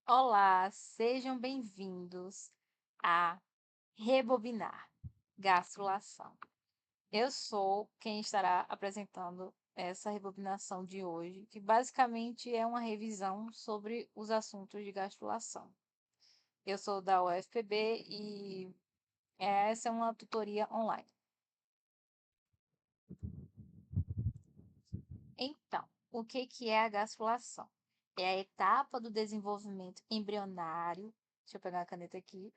Olá, sejam bem-vindos a Rebobinar Gastrulação. Eu sou quem estará apresentando essa rebobinação de hoje, que basicamente é uma revisão sobre os assuntos de gastrulação. Eu sou da UFPB e essa é uma tutoria online. Então, o que é a gastrulação? É a etapa do desenvolvimento embrionário. Deixa eu pegar a caneta aqui.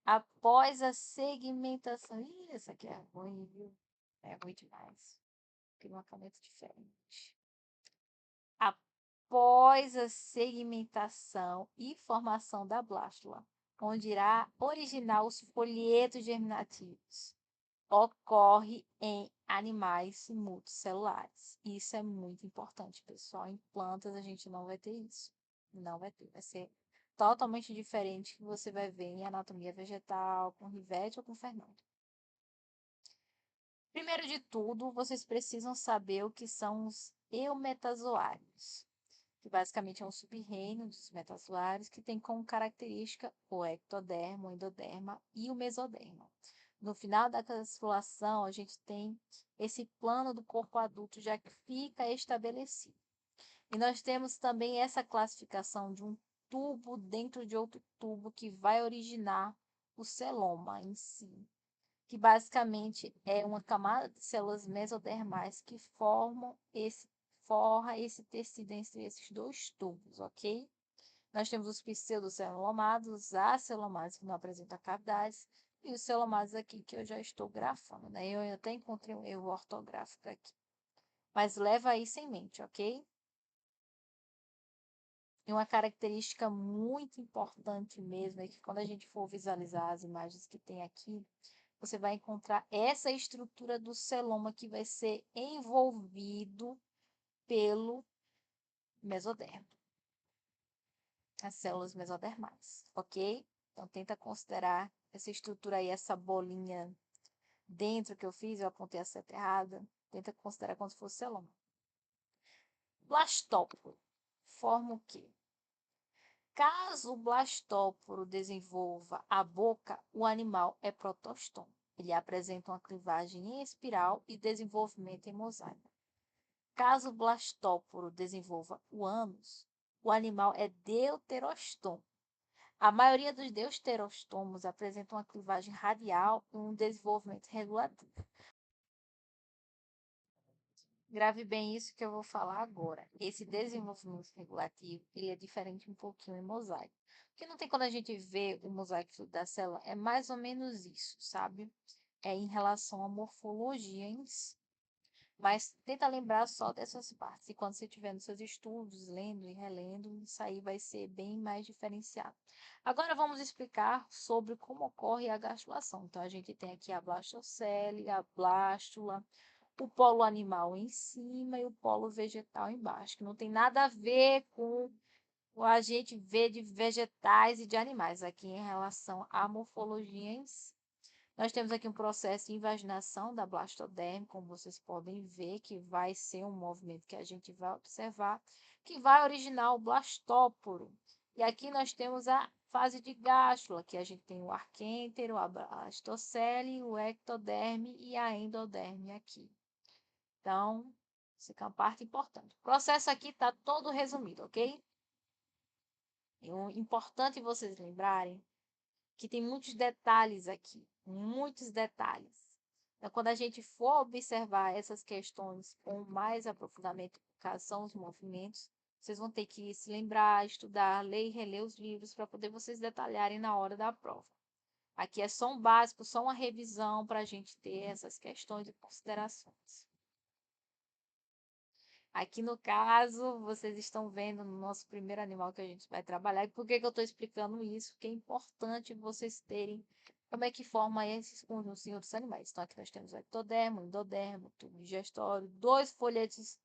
Após a segmentação. Ih, essa aqui é ruim, viu? É ruim demais. Queria uma caneta diferente. Após a segmentação e formação da blástula, onde irá originar os folhetos germinativos, ocorre em animais multicelulares. Isso é muito importante, pessoal. Em plantas a gente não vai ter isso. Não vai ter. Vai ser totalmente diferente que você vai ver em anatomia vegetal, com Rivete ou com Fernando. Primeiro de tudo, vocês precisam saber o que são os eumetazoários, que basicamente é um sub-reino dos metazoários que tem como característica o ectoderma, o endoderma e o mesoderma. No final da gastrulação, a gente tem esse plano do corpo adulto já que fica estabelecido. E nós temos também essa classificação de um tubo dentro de outro tubo que vai originar o celoma em si, que basicamente é uma camada de células mesodermais que forra esse tecido entre esses dois tubos, ok? Nós temos os pseudocelomados, os acelomados que não apresentam cavidades, e os celomados aqui que eu já estou grafando, né? Eu até encontrei um erro ortográfico aqui. Mas leva isso em mente, ok? E uma característica muito importante mesmo é que quando a gente for visualizar as imagens que tem aqui, você vai encontrar essa estrutura do celoma que vai ser envolvido pelo mesodermo, as células mesodermais, ok? Então, tenta considerar essa estrutura aí, essa bolinha dentro que eu fiz, eu apontei a seta errada, tenta considerar como se fosse celoma. Blastóporo forma o quê? Caso o blastóporo desenvolva a boca, o animal é protostoma. Ele apresenta uma clivagem em espiral e desenvolvimento em mosaico. Caso o blastóporo desenvolva o ânus, o animal é deuterostomo. A maioria dos deuterostomos apresenta uma clivagem radial e um desenvolvimento regulativo. Grave bem isso que eu vou falar agora. Esse desenvolvimento regulativo, ele é diferente um pouquinho em mosaico. Porque não tem quando a gente vê o mosaico da célula, é mais ou menos isso, sabe? É em relação à morfologia em si. Mas tenta lembrar só dessas partes. E quando você estiver nos seus estudos, lendo e relendo, isso aí vai ser bem mais diferenciado. Agora vamos explicar sobre como ocorre a gastrulação. Então, a gente tem aqui a blastocele, a blástula, o polo animal em cima e o polo vegetal embaixo, que não tem nada a ver com o a gente vê de vegetais e de animais, aqui em relação à morfologia em si. Nós temos aqui um processo de invaginação da blastoderme, como vocês podem ver, que vai ser um movimento que a gente vai observar, que vai originar o blastóporo. E aqui nós temos a fase de gástrula, que a gente tem o arquêntero, a blastocele, o ectoderme e a endoderme aqui. Então, isso aqui é uma parte importante. O processo aqui está todo resumido, ok? E o importante vocês lembrarem que tem muitos detalhes aqui, muitos detalhes. Então, quando a gente for observar essas questões com mais aprofundamento, quais são os movimentos, vocês vão ter que se lembrar, estudar, ler e reler os livros para poder vocês detalharem na hora da prova. Aqui é só um básico, só uma revisão para a gente ter essas questões e considerações. Aqui no caso, vocês estão vendo no nosso primeiro animal que a gente vai trabalhar. E por que eu estou explicando isso? Porque é importante vocês terem como é que forma esses conjuntos em outros animais. Então, aqui nós temos o ectodermo, o endodermo, o tubo digestório, dois folhetos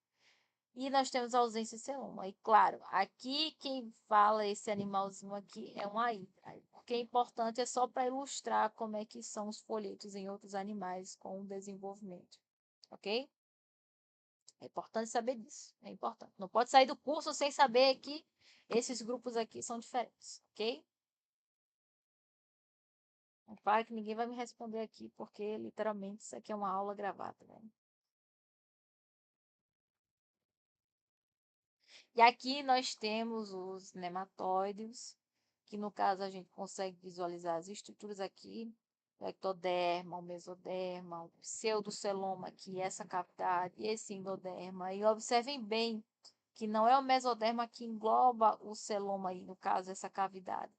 e nós temos a ausência de celoma. E claro, aqui quem fala esse animalzinho aqui é uma hidra. O que é importante é só para ilustrar como é que são os folhetos em outros animais com o desenvolvimento, ok? É importante saber disso. É importante. Não pode sair do curso sem saber que esses grupos aqui são diferentes, ok? É claro que ninguém vai me responder aqui, porque literalmente isso aqui é uma aula gravada, né? E aqui nós temos os nematóides, que no caso a gente consegue visualizar as estruturas aqui, o ectoderma, o mesoderma, o pseudoceloma aqui, essa cavidade, esse endoderma. E observem bem que não é o mesoderma que engloba o celoma aí, no caso, essa cavidade.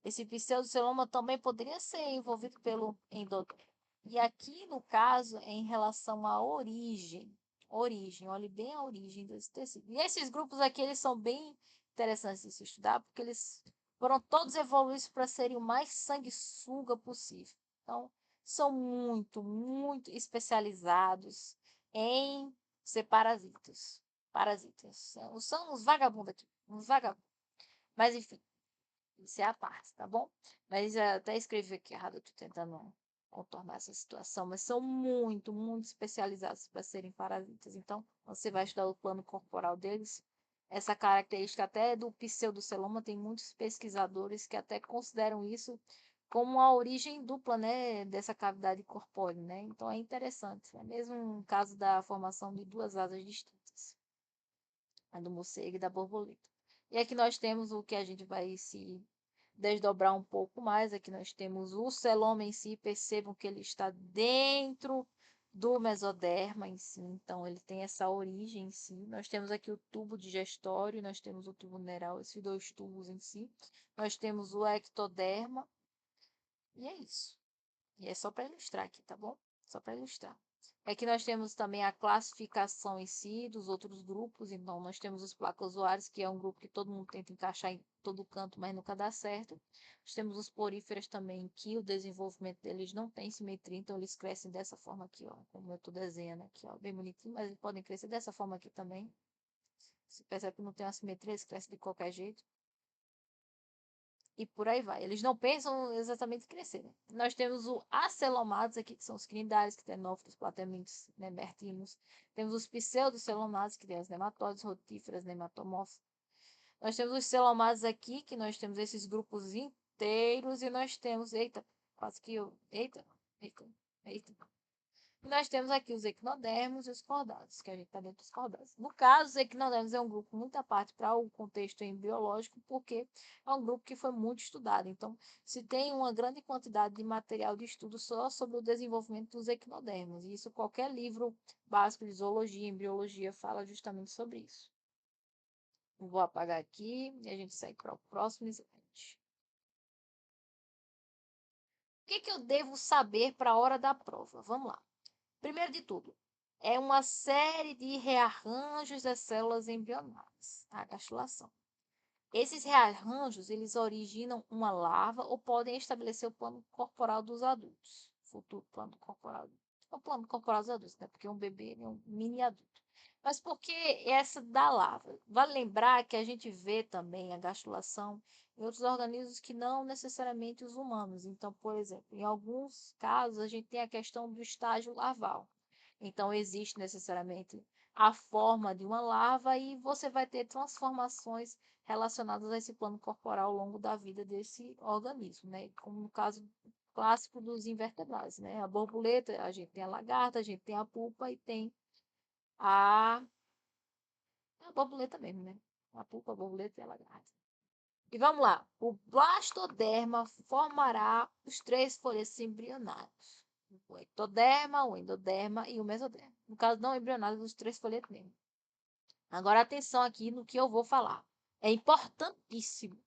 Esse pseudoceloma também poderia ser envolvido pelo endoderma. E aqui, no caso, é em relação à origem. Origem, olhe bem a origem desse tecido. E esses grupos aqui, eles são bem interessantes de se estudar, porque eles foram todos evoluídos para serem o mais sanguessuga possível. Então, são muito, muito especializados em ser parasitas. Parasitas. São uns vagabundos aqui. Uns vagabundos. Mas, enfim. Isso é a parte, tá bom? Mas até escrevi aqui errado, eu tô tentando contornar essa situação, mas são muito, muito especializados para serem parasitas. Então, você vai estudar o plano corporal deles. Essa característica até do pseudoceloma, tem muitos pesquisadores que até consideram isso como a origem dupla, né, dessa cavidade corpórea, né? Então é interessante. É mesmo um caso da formação de duas asas distintas, a do morcego e da borboleta. E aqui nós temos o que a gente vai se desdobrar um pouco mais. Aqui nós temos o celoma em si. Percebam que ele está dentro do mesoderma em si. Então, ele tem essa origem em si. Nós temos aqui o tubo digestório, nós temos o tubo neural, esses dois tubos em si. Nós temos o ectoderma. E é isso. E é só para ilustrar aqui, tá bom? Só para ilustrar. Aqui nós temos também a classificação em si dos outros grupos. Então, nós temos os placozoários, que é um grupo que todo mundo tenta encaixar em todo canto, mas nunca dá certo. Nós temos os poríferos também, que o desenvolvimento deles não tem simetria, então eles crescem dessa forma aqui, ó, como eu estou desenhando aqui, ó, bem bonitinho, mas eles podem crescer dessa forma aqui também. Você percebe que não tem uma simetria, eles crescem de qualquer jeito e por aí vai. Eles não pensam exatamente em crescer, né? Nós temos o acelomados aqui, que são os cnidários, ctenófilos, platemitos, nemertinos. Temos os pseudocelomados, que tem as nematóides, rotíferas, nematomorfos. Nós temos os celomados aqui, que nós temos esses grupos inteiros, e nós temos, eita, quase que eu, eita. E nós temos aqui os equinodermos e os cordados, que a gente está dentro dos cordados. No caso, os equinodermos é um grupo muito à parte para o contexto embriológico, porque é um grupo que foi muito estudado. Então, se tem uma grande quantidade de material de estudo só sobre o desenvolvimento dos equinodermos. E isso qualquer livro básico de zoologia, embriologia fala justamente sobre isso. Vou apagar aqui e a gente segue para o próximo slide. O que, que eu devo saber para a hora da prova? Vamos lá. Primeiro de tudo, é uma série de rearranjos das células embrionárias, a gastrulação. Esses rearranjos, eles originam uma larva ou podem estabelecer o plano corporal dos adultos. Futuro plano corporal. O plano corporal dos adultos, né? Porque um bebê é um mini adulto. Mas por que essa da larva? Vale lembrar que a gente vê também a gastrulação em outros organismos que não necessariamente os humanos. Então, por exemplo, em alguns casos a gente tem a questão do estágio larval. Então, existe necessariamente a forma de uma larva e você vai ter transformações relacionadas a esse plano corporal ao longo da vida desse organismo, né? Como no caso clássico dos invertebrados, né? A borboleta, a gente tem a lagarta, a gente tem a pupa e tem a, a borboleta mesmo, né? A pupa, a borboleta e a lagarta. E vamos lá. O blastoderma formará os três folhetos embrionários. O ectoderma, o endoderma e o mesoderma. No caso, não embrionários, os três folhetos mesmo. Agora, atenção aqui no que eu vou falar. É importantíssimo.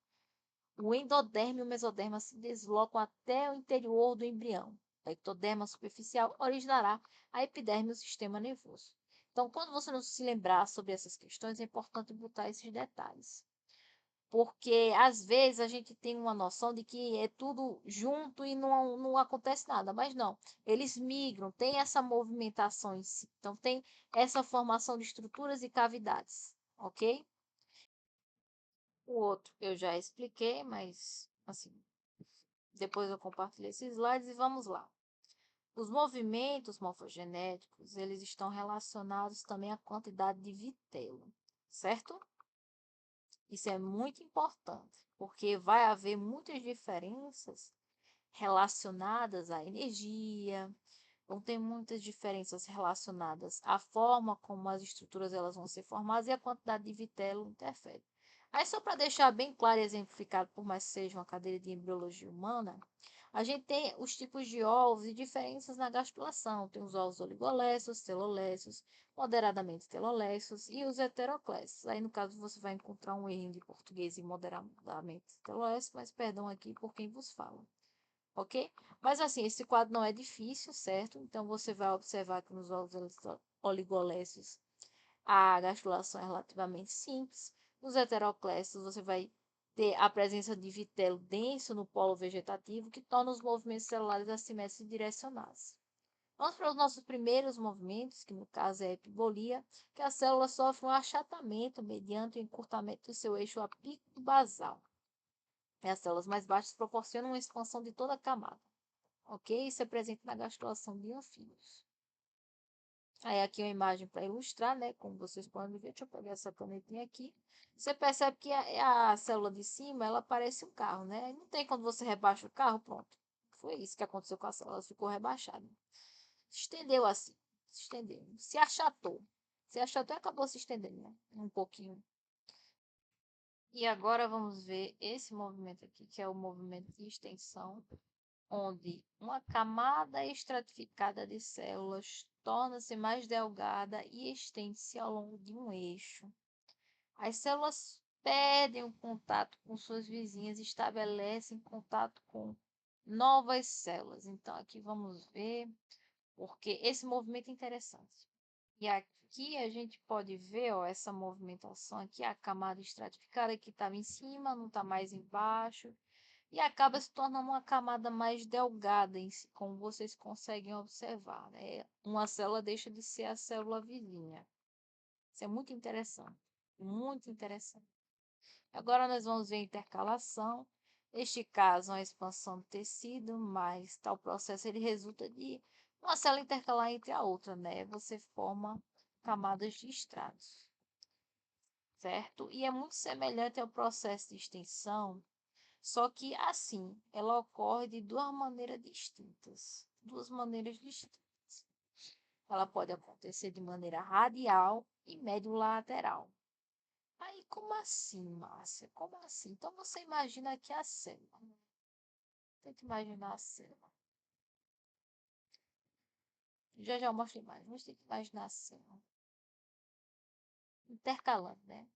O endoderma e o mesoderma se deslocam até o interior do embrião. O ectoderma superficial originará a epiderme e o sistema nervoso. Então, quando você não se lembrar sobre essas questões, é importante botar esses detalhes. Porque, às vezes, a gente tem uma noção de que é tudo junto e não acontece nada. Mas não, eles migram, tem essa movimentação em si. Então, tem essa formação de estruturas e cavidades, ok? O outro eu já expliquei, mas, assim, depois eu compartilho esses slides e vamos lá. Os movimentos morfogenéticos, eles estão relacionados também à quantidade de vitelo, certo? Isso é muito importante, porque vai haver muitas diferenças relacionadas à energia, vão ter muitas diferenças relacionadas à forma como as estruturas elas vão ser formadas e a quantidade de vitelo interfere. Aí, só para deixar bem claro e exemplificado, por mais que seja uma cadeira de embriologia humana, a gente tem os tipos de ovos e diferenças na gastrulação. Tem os ovos oligolécios, telolécios, moderadamente telolécios e os heteroclécios. Aí, no caso, você vai encontrar um erro de português em moderadamente telolécio, mas perdão aqui por quem vos fala. Ok? Mas assim, esse quadro não é difícil, certo? Então, você vai observar que nos ovos oligolécios a gastrulação é relativamente simples. Nos heteroclécios, você vai ter a presença de vitelo denso no polo vegetativo, que torna os movimentos celulares assimétricos e direcionados. Vamos para os nossos primeiros movimentos, que no caso é a epibolia, que a célula sofre um achatamento mediante o encurtamento do seu eixo apícola basal. E as células mais baixas proporcionam uma expansão de toda a camada. Ok? Isso é presente na gastrulação de anfíbios. Aí aqui uma imagem para ilustrar, né? Como vocês podem ver, deixa eu pegar essa canetinha aqui. Você percebe que a célula de cima, ela parece um carro, né? Não tem quando você rebaixa o carro, pronto. Foi isso que aconteceu com a célula, ela ficou rebaixada. Se estendeu assim, se estendeu, se achatou. Se achatou e acabou se estendendo, né? Um pouquinho. E agora vamos ver esse movimento aqui, que é o movimento de extensão, onde uma camada estratificada de células torna-se mais delgada e estende-se ao longo de um eixo. As células perdem o contato com suas vizinhas e estabelecem contato com novas células. Então, aqui vamos ver, porque esse movimento é interessante. E aqui a gente pode ver, ó, essa movimentação aqui, a camada estratificada que estava em cima, não está mais embaixo e acaba se tornando uma camada mais delgada, como vocês conseguem observar, né? Uma célula deixa de ser a célula vizinha. Isso é muito interessante, muito interessante. Agora nós vamos ver a intercalação. Neste caso, uma expansão do tecido, mas tal processo ele resulta de uma célula intercalar entre a outra, né? Você forma camadas de estratos, certo? E é muito semelhante ao processo de extensão, só que assim, ela ocorre de duas maneiras distintas. Duas maneiras distintas. Ela pode acontecer de maneira radial e médio-lateral. Aí, como assim, Márcia? Como assim? Então, você imagina aqui a célula. Tenta imaginar a célula. Já já eu mostro mais. Mas tem que imaginar a célula. Intercalando, né?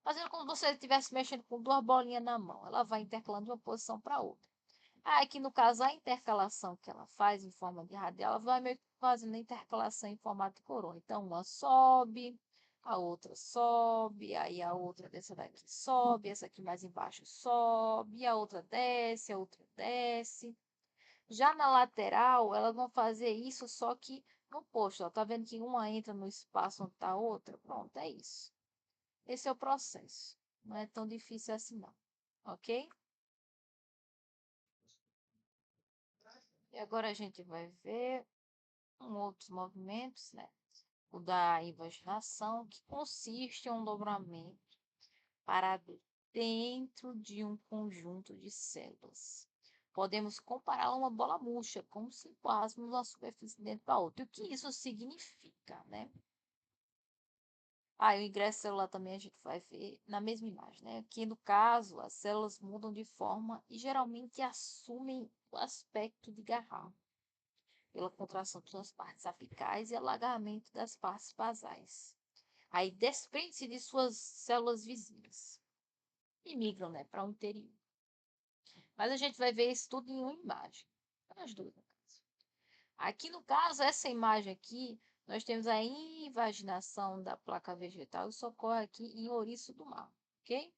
Fazendo como se você estivesse mexendo com duas bolinhas na mão. Ela vai intercalando de uma posição para outra. Aqui, no caso, a intercalação que ela faz em forma de radial, ela vai meio que fazendo a intercalação em formato de coroa. Então, uma sobe, a outra sobe, aí a outra dessa daqui sobe, essa aqui mais embaixo sobe, a outra desce, a outra desce. Já na lateral, elas vão fazer isso, só que no posto. Ó, tá vendo que uma entra no espaço onde está a outra? Pronto, é isso. Esse é o processo. Não é tão difícil assim, não. Ok? E agora a gente vai ver outros movimentos, né? O da invaginação, que consiste em um dobramento para dentro de um conjunto de células. Podemos comparar a uma bola murcha, como se pôssemos uma superfície dentro da outra. E o que isso significa, né? O ingresso celular também a gente vai ver na mesma imagem, né? Que no caso, as células mudam de forma e geralmente assumem o aspecto de garrafa pela contração de suas partes apicais e alargamento das partes basais. Aí desprende-se de suas células vizinhas e migram, né, para o interior. Mas a gente vai ver isso tudo em uma imagem. As duas, no caso. Aqui, no caso, essa imagem aqui, nós temos a invaginação da placa vegetal. Isso ocorre aqui em ouriço do mar, ok?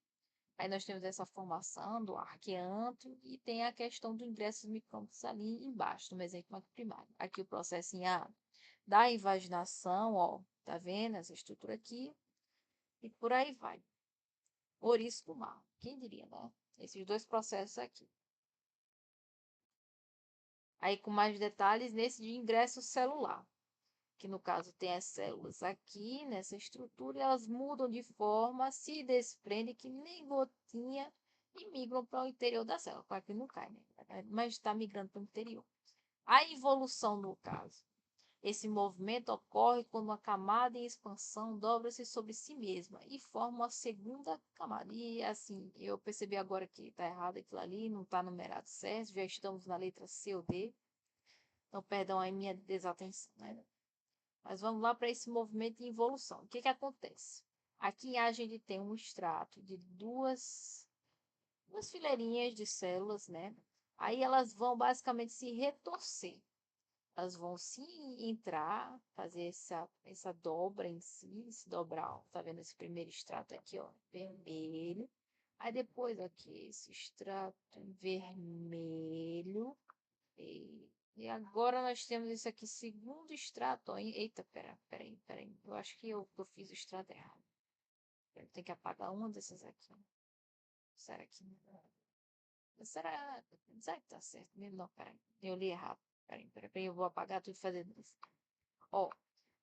Aí nós temos essa formação do arqueantro e tem a questão do ingresso dos micrômetros ali embaixo, no exemplo primário. Aqui o processo em A da invaginação, ó, tá vendo essa estrutura aqui? E por aí vai. Ouriço do mar, quem diria, né? Esses dois processos aqui. Aí com mais detalhes nesse de ingresso celular, que no caso tem as células aqui nessa estrutura, e elas mudam de forma, se desprendem que nem gotinha e migram para o interior da célula. Claro que não cai, né? Mas está migrando para o interior. A evolução, no caso, esse movimento ocorre quando uma camada em expansão dobra-se sobre si mesma e forma uma segunda camada. E assim, eu percebi agora que está errado aquilo ali, não está numerado certo, já estamos na letra C ou D. Então, perdão a minha desatenção, né? Mas vamos lá para esse movimento de evolução. O que que acontece? Aqui a gente tem um extrato de duas fileirinhas de células, né? Aí elas vão basicamente se retorcer. Elas vão se entrar, fazer essa dobra em si, se dobrar. Ó. Tá vendo esse primeiro extrato aqui, ó, vermelho. Aí depois aqui, esse extrato vermelho. E agora nós temos esse aqui, segundo extrato. Ó. Eita, peraí. Eu acho que eu fiz o extrato errado. Eu tenho que apagar uma dessas aqui. Será que não? Será que tá certo mesmo? Não, peraí. Eu li errado. Peraí. Eu vou apagar tudo e fazer isso. Ó,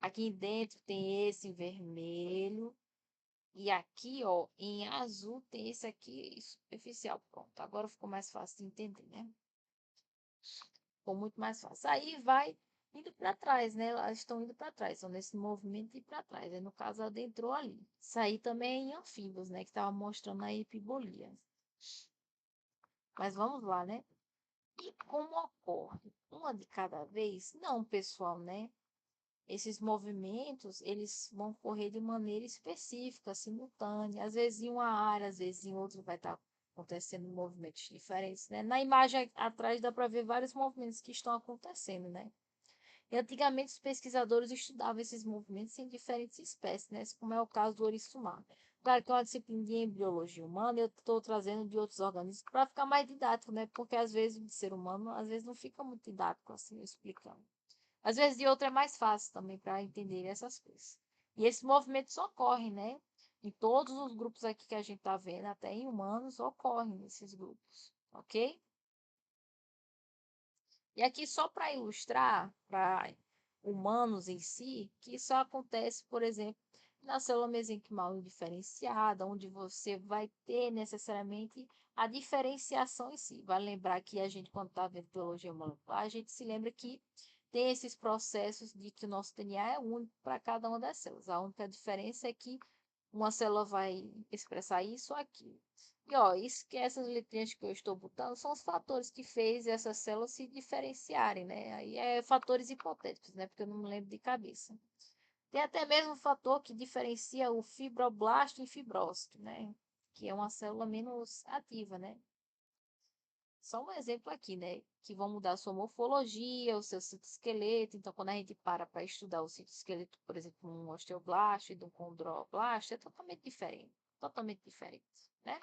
aqui dentro tem esse em vermelho. E aqui, ó, em azul tem esse aqui superficial. Pronto, agora ficou mais fácil de entender, né? Ficou muito mais fácil. Aí vai indo para trás, né? Elas estão indo para trás, estão nesse movimento de ir para trás. Aí, no caso, ela adentrou ali. Isso aí também é em anfíbios, né? Que estava mostrando a epibolia. Mas vamos lá, né? E como ocorre? Uma de cada vez? Não, pessoal, né? Esses movimentos, eles vão correr de maneira específica, simultânea. Às vezes em uma área, às vezes em outra vai estar acontecendo movimentos diferentes, né? Na imagem atrás dá para ver vários movimentos que estão acontecendo, né? E antigamente os pesquisadores estudavam esses movimentos em diferentes espécies, né? Como é o caso do ouriço mar. Claro que é uma disciplina de embriologia humana, eu estou trazendo de outros organismos para ficar mais didático, né? Porque às vezes de ser humano, às vezes não fica muito didático assim, explicando. Às vezes de outra é mais fácil também para entender essas coisas. E esses movimentos ocorrem, né? Em todos os grupos aqui que a gente está vendo, até em humanos, ocorrem nesses grupos, ok? E aqui só para ilustrar, para humanos em si, que isso acontece, por exemplo, na célula mesenquimal indiferenciada, onde você vai ter necessariamente a diferenciação em si. Vai lembrar que a gente, quando está vendo biologia molecular, a gente se lembra que tem esses processos de que o nosso DNA é único para cada uma das células. A única diferença é que uma célula vai expressar isso ou aquilo. E ó, isso que essas letrinhas que eu estou botando são os fatores que fez essas células se diferenciarem, né? Aí é fatores hipotéticos, né? Porque eu não me lembro de cabeça. Tem até mesmo um fator que diferencia o fibroblasto e fibrócito, né? Que é uma célula menos ativa, né? Só um exemplo aqui, né? Que vão mudar a sua morfologia, o seu citoesqueleto. Então, quando a gente para estudar o citoesqueleto, por exemplo, um osteoblasto e de um condroblasto, é totalmente diferente. Totalmente diferente, né?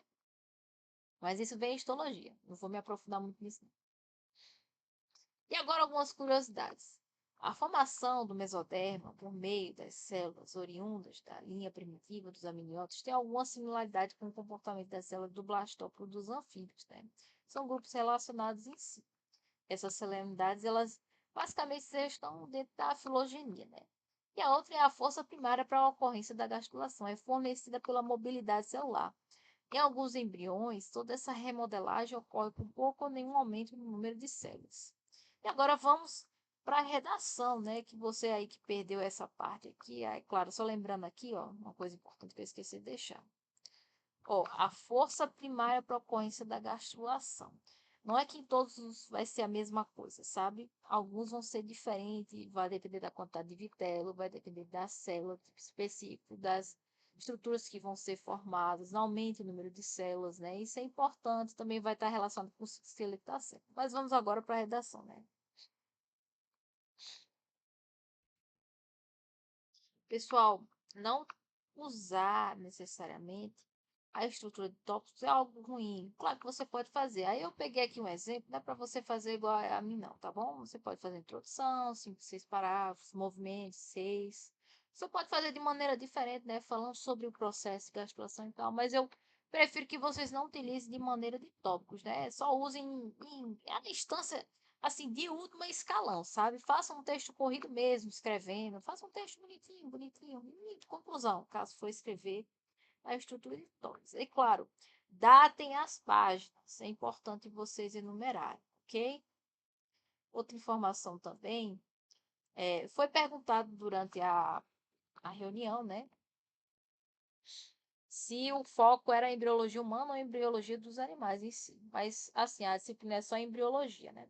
Mas isso vem em histologia. Não vou me aprofundar muito nisso. Não. E agora algumas curiosidades. A formação do mesoderma por meio das células oriundas da linha primitiva dos amnióticos tem alguma similaridade com o comportamento das células do blastóporo dos anfíbios, né? São grupos relacionados em si. Essas celeridades, elas basicamente estão dentro da filogenia, né? E a outra é a força primária para a ocorrência da gastrulação, é fornecida pela mobilidade celular. Em alguns embriões, toda essa remodelagem ocorre com pouco ou nenhum aumento no número de células. E agora vamos para a redação, né? Que você aí que perdeu essa parte aqui, aí, claro, só lembrando aqui, ó, uma coisa importante que eu esqueci de deixar. Ó, a força primária para a ocorrência da gastrulação. Não é que em todos vai ser a mesma coisa, sabe? Alguns vão ser diferentes, vai depender da quantidade de vitelo, vai depender da célula específica, das estruturas que vão ser formadas, aumenta o número de células, né? Isso é importante, também vai estar relacionado com o esqueleto da célula. Mas vamos agora para a redação, né? Pessoal, não usar necessariamente a estrutura de tópicos é algo ruim. Claro que você pode fazer. Aí eu peguei aqui um exemplo, não é para você fazer igual a mim, não, tá bom? Você pode fazer introdução, 5, 6 parágrafos, movimentos, 6. Você pode fazer de maneira diferente, né? Falando sobre o processo de gastrulação e tal, mas eu prefiro que vocês não utilizem de maneira de tópicos, né? Só usem a instância. assim, de último escalão, sabe? Faça um texto corrido mesmo, escrevendo. Faça um texto bonitinho, bonitinho, bonito. Conclusão, caso for escrever, a estrutura de tópicos. E claro, datem as páginas. É importante vocês enumerarem, ok? Outra informação também, foi perguntado durante a reunião, né? Se o foco era a embriologia humana ou a embriologia dos animais em si. Mas, assim, a disciplina é só embriologia, né?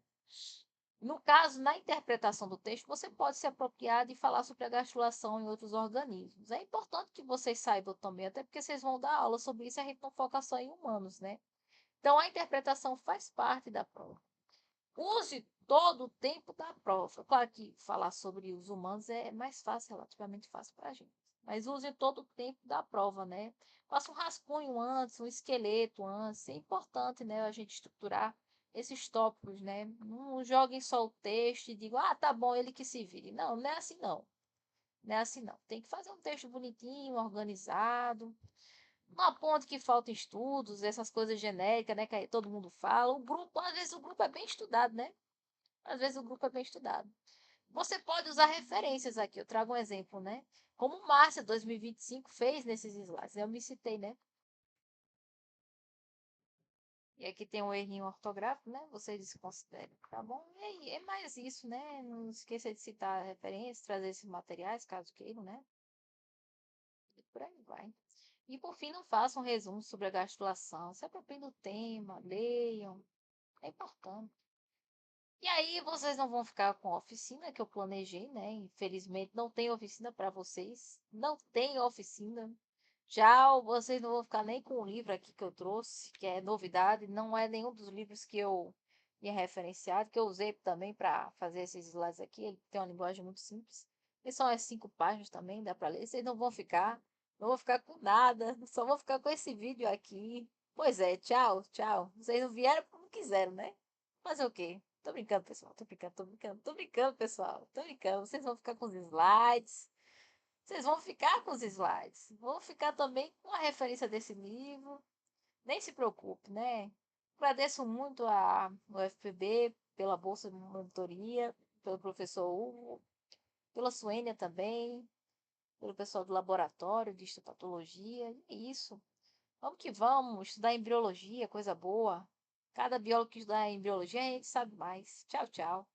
No caso, na interpretação do texto, você pode se apropriar de falar sobre a gastrulação em outros organismos. É importante que vocês saibam também, até porque vocês vão dar aula sobre isso e a gente não foca só em humanos, né? Então, a interpretação faz parte da prova. Use todo o tempo da prova. Claro que falar sobre os humanos é mais fácil, relativamente fácil para a gente. Mas use todo o tempo da prova, né? Faça um rascunho antes, um esqueleto antes. É importante, né, a gente estruturar esses tópicos, né? Não joguem só o texto e digam, ah, tá bom, ele que se vire. Não, não é assim não. Não é assim não. Tem que fazer um texto bonitinho, organizado. Não aponte que faltam estudos, essas coisas genéricas, né? Que aí todo mundo fala. O grupo, às vezes o grupo é bem estudado, né? Às vezes o grupo é bem estudado. Você pode usar referências aqui. Eu trago um exemplo, né? Como Márcia 2025 fez nesses slides. Eu me citei, né? E aqui tem um errinho ortográfico, né? Vocês desconsideram, tá bom? E aí, é mais isso, né? Não esqueça de citar referências, trazer esses materiais, caso queiram, né? E por aí vai. E por fim, não façam um resumo sobre a gastrulação. Se apropriem do tema, leiam. É importante. E aí vocês não vão ficar com a oficina que eu planejei, né? Infelizmente não tem oficina para vocês. Não tem oficina. Já vocês não vão ficar nem com o livro aqui que eu trouxe, que é novidade. Não é nenhum dos livros que eu tinha referenciado, que eu usei também para fazer esses slides aqui. Ele tem uma linguagem muito simples. E são as 5 páginas também, dá para ler. Vocês não vão ficar, não vão ficar com nada. Só vão ficar com esse vídeo aqui. Pois é, tchau, tchau. Vocês não vieram porque não quiseram, né? Fazer o quê? Tô brincando, pessoal. Tô brincando, tô brincando, tô brincando, pessoal. Tô brincando. Vocês vão ficar com os slides. Vocês vão ficar com os slides. Vão ficar também com a referência desse livro. Nem se preocupe, né? Agradeço muito a UFPB pela bolsa de monitoria, pelo professor Hugo, pela Suênia também, pelo pessoal do laboratório de histopatologia. E é isso. Vamos que vamos, estudar embriologia, coisa boa. Cada biólogo que estudar embriologia, a gente sabe mais. Tchau, tchau.